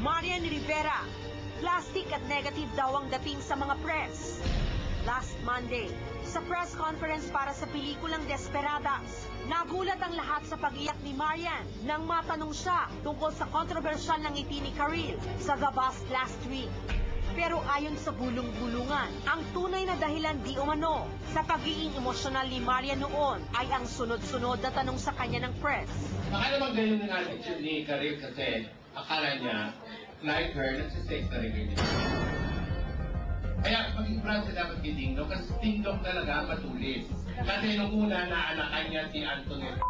Marian Rivera, plastic at negative daw ang dating sa mga press. Last Monday, sa press conference para sa pelikulang Desperadas, nagulat ang lahat sa pag-iyak ni Marian nang matanong siya tungkol sa kontrobersyal ng ngiti ni Karil sa The Bust last week. Pero ayon sa bulong-bulungan, ang tunay na dahilan di umano sa pagiging emosyonal ni Marian noon ay ang sunod-sunod na tanong sa kanya ng press. Baka naman ganyan ang attitude ni Karil kasi akala niya, like her, nagsisex na rin niya. Kaya maging proud siya dapat kay Dingdong kasi Dingdong talaga matulis. Kasi nung una naanakan niya si Antoinette.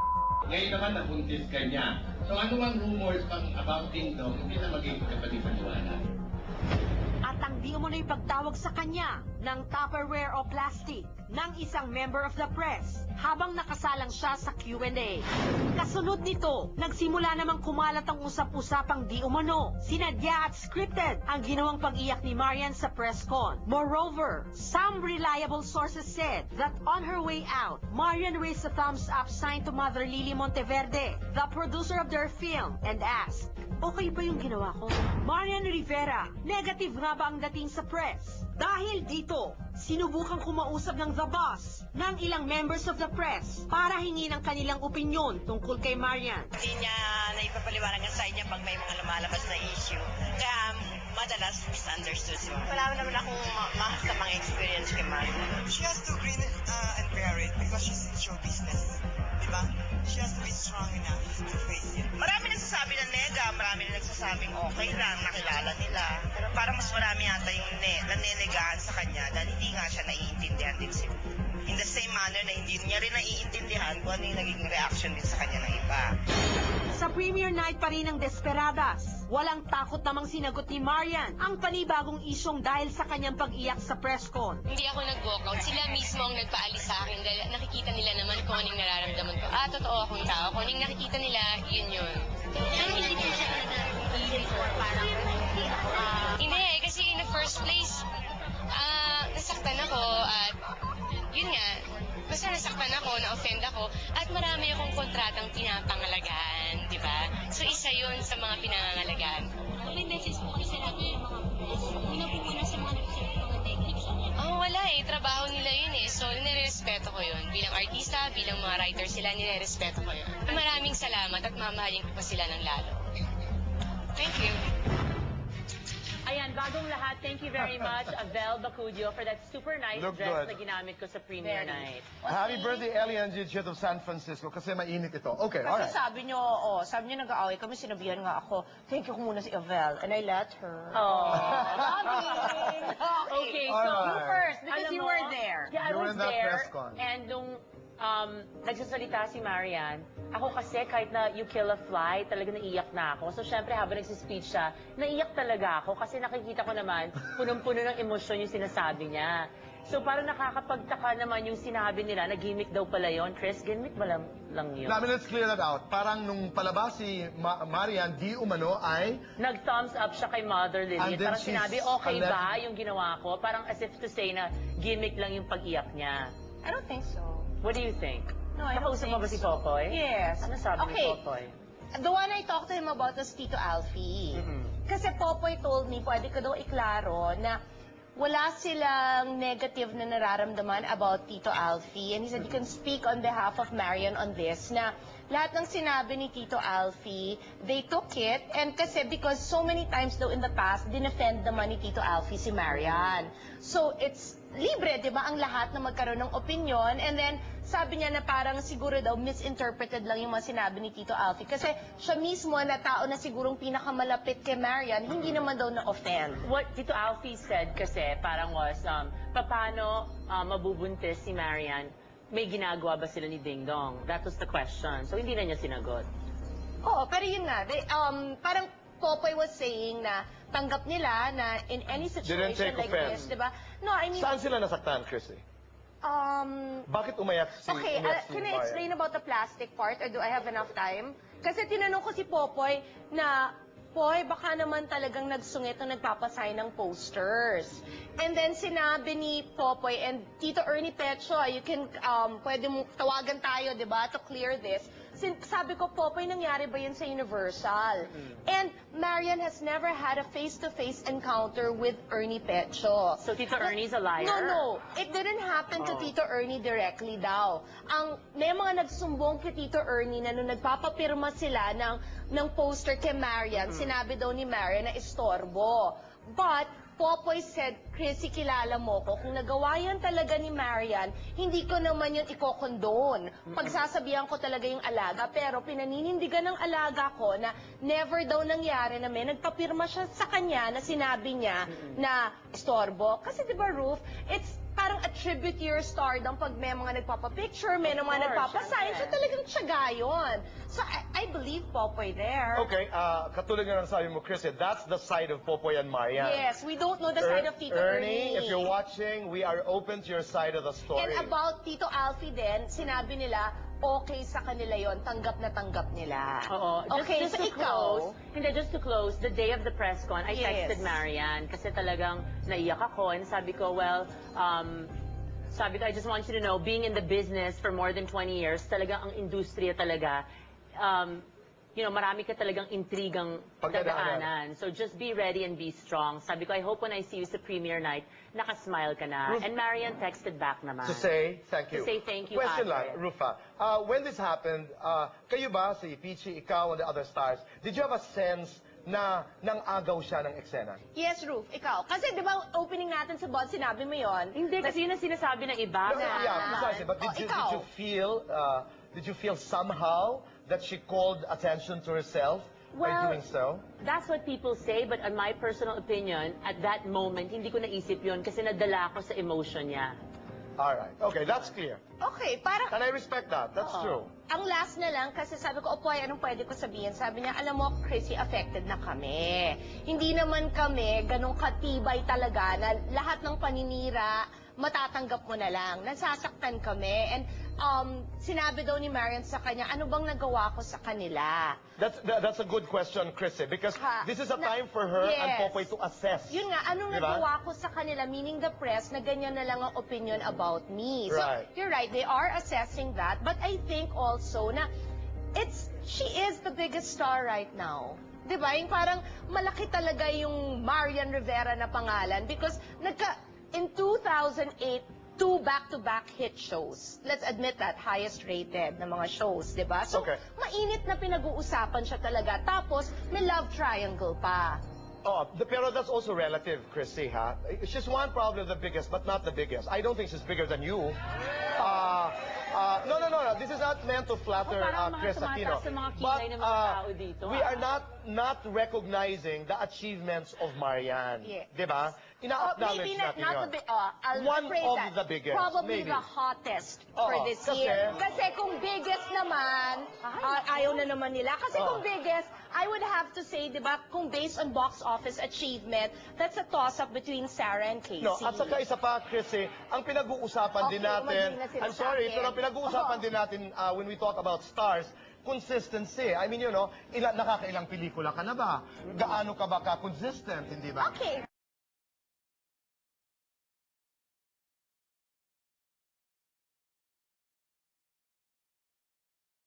Ngayon naman nabuntis ka niya. So ano mang rumors pang about Dingdong, hindi na maging kapag-ipaniwala. At ang di umano'y pagtawag sa kanya ng Tupperware o plastic ng isang member of the press habang nakasalang siya sa Q&A. Kasunod nito, nagsimula namang kumalat ang usap-usapang di umano, sinadya at scripted ang ginawang pag-iyak ni Marian sa press con. Moreover, some reliable sources said that on her way out, Marian raised a thumbs up sign to Mother Lily Monteverde, the producer of their film, and asked, "Okay ba yung ginawa ko?" Marian Rivera, negative nga ba ang dating sa press? Dahil dito, sinubukang kumausap ng The Boss ng ilang members of the press para hingin ang kanilang opinyon tungkol kay Marian. Hindi niya naipapaliwanag ang side niya pag may mga lumalabas na issue. Kaya madalas misunderstood. Wala naman akong mahasamang experience kay Marian. She has to grin and bear it because she's in show business. Diba? She has to be strong enough to face it. Marami nagsasabi na nega, marami na nagsasabing okay lang, nakilala nila. Pero parang mas marami yata yung nanenegaan sa kanya dahil hindi nga siya naiintindihan din siya. In the same manner na hindi niya rin naiintindihan kung ano yung naging reaction din sa kanya ng iba. Sa premiere night pa rin ng Desperadas, walang takot namang sinagot ni Marian ang panibagong isyong dahil sa kanyang pag-iyak sa press con. Hindi ako nag-walkout. Sila mismo ang nagpaalis sa akin dahil nakikita nila naman kung anong nararamdaman ko. Totoo akong tao. Kung anong nakikita nila, yun. Pero hindi po siya talaga feeling or parang Hindi kasi in the first place, nasaktan ako at yun nga, basta nasaktan ako, na-offend ako, at marami akong kontratang pinapangalagaan, di ba? So isa yun sa mga pinangangalagaan ko. may message po kasi sila ng mga press. Hindi na po muna sa mga techniques. Wala trabaho nila yun So nirerespeto ko yun. Bilang artista, bilang mga writer sila, nirerespeto ko yun. Maraming salamat at mamahalin ko pa sila ng lalo. Thank you. Ayan, bagong lahat, thank you very much, Avel Bacudio, for that super nice dress na ginamit ko sa premiere night. Happy birthday, Ellie and Gidget of San Francisco, kasi mainit ito. Okay, kasi alright. sabi nyo, nag-aaway kami, sinabihan nga ako, thank you ko muna si Avel, and I let her. Okay, so you first, because you were there. Yeah, I You were was in that there, press con. and nung nagsasalita si Marian, ako kasi kahit na you kill a fly, talaga naiyak na ako. So syempre habang nagsispeech siya, naiyak talaga ako kasi nakikita ko naman punong-puno ng emosyon yung sinasabi niya. So parang nakakapagtaka naman yung sinabi nila na gimmick daw pala yun. Chris, gimmick ba lang yun? I mean, let's clear that out. Parang nung palabas si Marian, di umano ay... Nag-thumbs up siya kay Mother Lily. Parang sinabi, okay ba yung ginawa ko? Parang as if to say na gimmick lang yung pag-iyak niya. I don't think so. What do you think? No, I don't Nakausap think mo ba si so. Popoy? Yes. Ano sabi ni Popoy? The one I talked to him about was Tito Alfie. Kasi Popoy told me, pwede ko daw iklaro na wala silang negative na nararamdaman about Tito Alfie. And he said, you can speak on behalf of Marian on this, na lahat ng sinabi ni Tito Alfie, they took it. And kasi because so many times daw in the past, dinefend naman ni Tito Alfie si Marian. So it's libre, di ba, ang lahat na magkaroon ng opinion. And then, sabi niya na parang siguro daw misinterpreted lang yung mga sinabi ni Tito Alfie. Kasi siya mismo na tao na sigurong pinakamalapit kay Marian, hindi naman daw na-offend. What Tito Alfie said kasi parang was, paano mabubuntis si Marian? May ginagawa ba sila ni Ding Dong? That was the question. So hindi na niya sinagot. Oo, pero yun nga, parang Popoy was saying na tanggap nila na in any situation like this, di ba? No, I mean... Saan sila nasaktan, Chrissy? Bakit umayak si Okay, can I explain about the plastic part or do I have enough time? Kasi tinanong ko si Popoy na, Poy, baka naman talagang nagsungit o nagpapasign ng posters. And then sinabi ni Popoy and Tito Ernie Pecho, you can, pwede mo tawagan tayo, di ba, to clear this. sabi ko, Popoy, nangyari ba yun sa Universal? And Marian has never had a face-to-face encounter with Ernie Pecho. So Tito Ernie's a liar? No. It didn't happen to Tito Ernie directly daw. May mga nagsumbong kay Tito Ernie na nung nagpapapirma sila ng poster kay Marian, sinabi daw ni Marian na istorbo. But Popoy said, Chrissy, kilala mo ko. Kung nagawa yan talaga ni Marian, hindi ko naman yun ikokondon. Pagsasabihan ko talaga yung alaga, pero pinaninindigan ng alaga ko na never daw nangyari na may nagpapirma siya sa kanya na sinabi niya na istorbo. Kasi di ba, Ruth, it's parang a tribute to your stardom pag may mga nagpapapicture, may mga nagpapasign, so talagang tiyaga yun. So I believe Popoy there. Okay, katulad nga ng sabi mo, Chris, that's the side of Popoy and Marian. Yes, we don't know the side of Tito Ernie. If you're watching, we are open to your side of the story. And about Tito Alfie din, sinabi nila, okay sa kanila yon, tanggap na tanggap nila. Oo. Okay, just so to close, ikaw? just to close, the day of the press con, I Yes. texted Marian kasi talagang naiyak ako and sabi ko, I just want you to know, being in the business for more than 20 years, talagang ang industriya talaga, marami ka talagang intrigang dadaanan. So just be ready and be strong. Sabi ko, I hope when I see you sa premiere night, nakasmile ka na. And Marian texted back naman. To say thank you. To say thank you, Question Ate. lang, Rufa. When this happened, kayo ba, si Peachy, ikaw, and the other stars, did you have a sense na nang agaw siya ng eksena? Yes, Ruth, ikaw. Kasi di ba opening natin sa bond, sinabi mo yon? Hindi, kasi yun ang sinasabi ng iba. But did you feel somehow that she called attention to herself by doing so? That's what people say, but in my personal opinion, at that moment, hindi ko naisip yun kasi nadala ako sa emotion niya. Alright. Okay, that's clear. Okay, parang... And I respect that. That's true. Ang last na lang, kasi sabi ko, Opoy, anong pwede ko sabihin? Sabi niya, alam mo, Chrissy, affected na kami. Hindi naman kami ganun katibay talaga na lahat ng paninira, matatanggap mo na lang. Nasasaktan kami. And sinabi daw ni Marian sa kanya, ano bang nagawa ko sa kanila? That's a good question, Chrissy, because this is a time for her and Popoy to assess. Yun nga, anong nagawa ko sa kanila, meaning the press, na ganyan na lang ang opinion about me. So, you're right, they are assessing that, but I think also na she is the biggest star right now. Diba? Yung parang malaki talaga yung Marian Rivera na pangalan because in 2008, 2 back-to-back hit shows. Let's admit that, highest rated na mga shows, di ba? So, mainit na pinag-uusapan siya talaga. Tapos, may love triangle pa. Pero that's also relative, Chrissy, ha? She's one, probably the biggest, but not the biggest. I don't think she's bigger than you. No. This is not meant to flatter Chris Aquino. But we are not recognizing the achievements of Marian. Diba? Ina-acknowledge natin yun. One of the biggest. Probably maybe the hottest for this year. Kasi kung biggest naman, ayaw na naman nila. Kasi kung biggest, I would have to say, diba, kung based on box office achievement, that's a toss-up between Sarah and Casey. No, at saka isa pa, Chrissy, ang pinag-uusapan din natin, I'm sorry, pero ang pinag-uusapan din natin when we talk about stars, consistency. I mean, nakakailang pelikula ka na ba? Gaano ka ba ka-consistent, hindi ba? Okay.